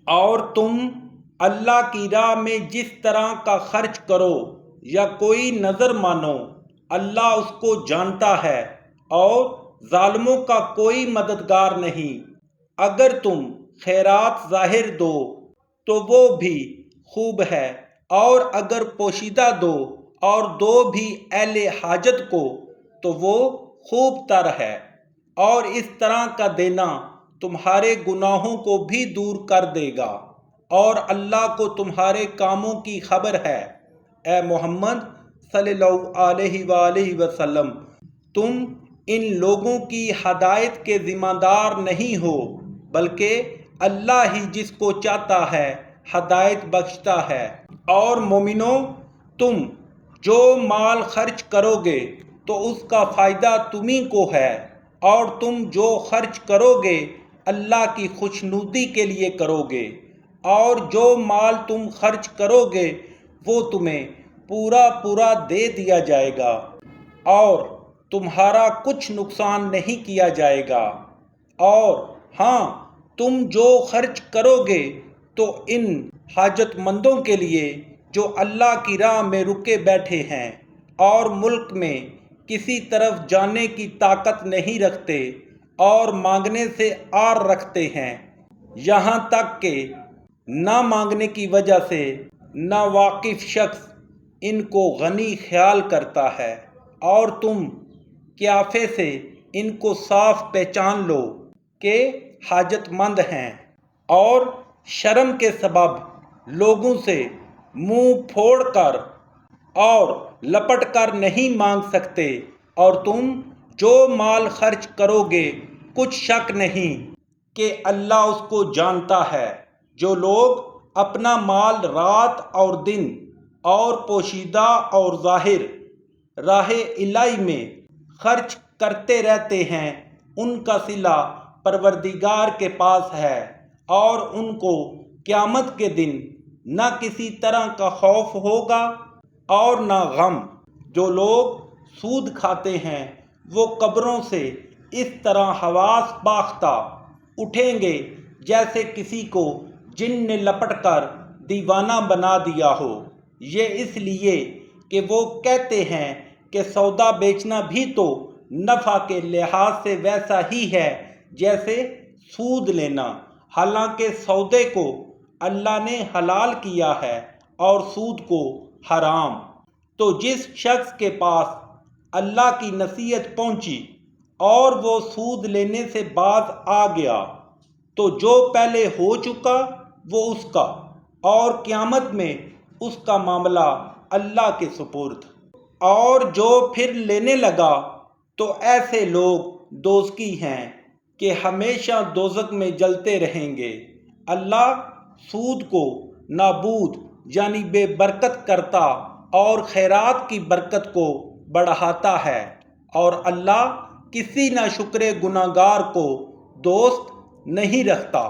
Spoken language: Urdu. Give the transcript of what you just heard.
اور تم اللہ کی راہ میں جس طرح کا خرچ کرو یا کوئی نظر مانو، اللہ اس کو جانتا ہے اور ظالموں کا کوئی مددگار نہیں۔ اگر تم خیرات ظاہر دو تو وہ بھی خوب ہے، اور اگر پوشیدہ دو اور دو بھی اہل حاجت کو تو وہ خوب تر ہے، اور اس طرح کا دینا تمہارے گناہوں کو بھی دور کر دے گا، اور اللہ کو تمہارے کاموں کی خبر ہے۔ اے محمد صلی اللہ علیہ وآلہ وسلم، تم ان لوگوں کی ہدایت کے ذمہ دار نہیں ہو، بلکہ اللہ ہی جس کو چاہتا ہے ہدایت بخشتا ہے۔ اور مومنو، تم جو مال خرچ کرو گے تو اس کا فائدہ تمہیں کو ہے، اور تم جو خرچ کرو گے اللہ کی خوشنودی کے لیے کرو گے، اور جو مال تم خرچ کرو گے وہ تمہیں پورا پورا دے دیا جائے گا، اور تمہارا کچھ نقصان نہیں کیا جائے گا۔ اور ہاں، تم جو خرچ کرو گے تو ان حاجت مندوں کے لیے جو اللہ کی راہ میں رکے بیٹھے ہیں اور ملک میں کسی طرف جانے کی طاقت نہیں رکھتے اور مانگنے سے عار رکھتے ہیں، یہاں تک کہ نہ مانگنے کی وجہ سے نا واقف شخص ان کو غنی خیال کرتا ہے، اور تم قیافے سے ان کو صاف پہچان لو کہ حاجت مند ہیں، اور شرم کے سبب لوگوں سے منہ پھوڑ کر اور لپٹ کر نہیں مانگ سکتے۔ اور تم جو مال خرچ کرو گے کچھ شک نہیں کہ اللہ اس کو جانتا ہے۔ جو لوگ اپنا مال رات اور دن اور پوشیدہ اور ظاہر راہ الہی میں خرچ کرتے رہتے ہیں، ان کا صلہ پروردگار کے پاس ہے، اور ان کو قیامت کے دن نہ کسی طرح کا خوف ہوگا اور نہ غم۔ جو لوگ سود کھاتے ہیں وہ قبروں سے اس طرح حواس باختہ اٹھیں گے جیسے کسی کو جن نے لپٹ کر دیوانہ بنا دیا ہو، یہ اس لیے کہ وہ کہتے ہیں کہ سودا بیچنا بھی تو نفع کے لحاظ سے ویسا ہی ہے جیسے سود لینا، حالانکہ سودے کو اللہ نے حلال کیا ہے اور سود کو حرام۔ تو جس شخص کے پاس اللہ کی نصیحت پہنچی اور وہ سود لینے سے باز آ گیا تو جو پہلے ہو چکا وہ اس کا، اور قیامت میں اس کا معاملہ اللہ کے سپرد۔ اور جو پھر لینے لگا تو ایسے لوگ دوزخی ہیں کہ ہمیشہ دوزخ میں جلتے رہیں گے۔ اللہ سود کو نابود یعنی بے برکت کرتا اور خیرات کی برکت کو بڑھاتا ہے، اور اللہ کسی ناشکر گناہگار کو دوست نہیں رکھتا۔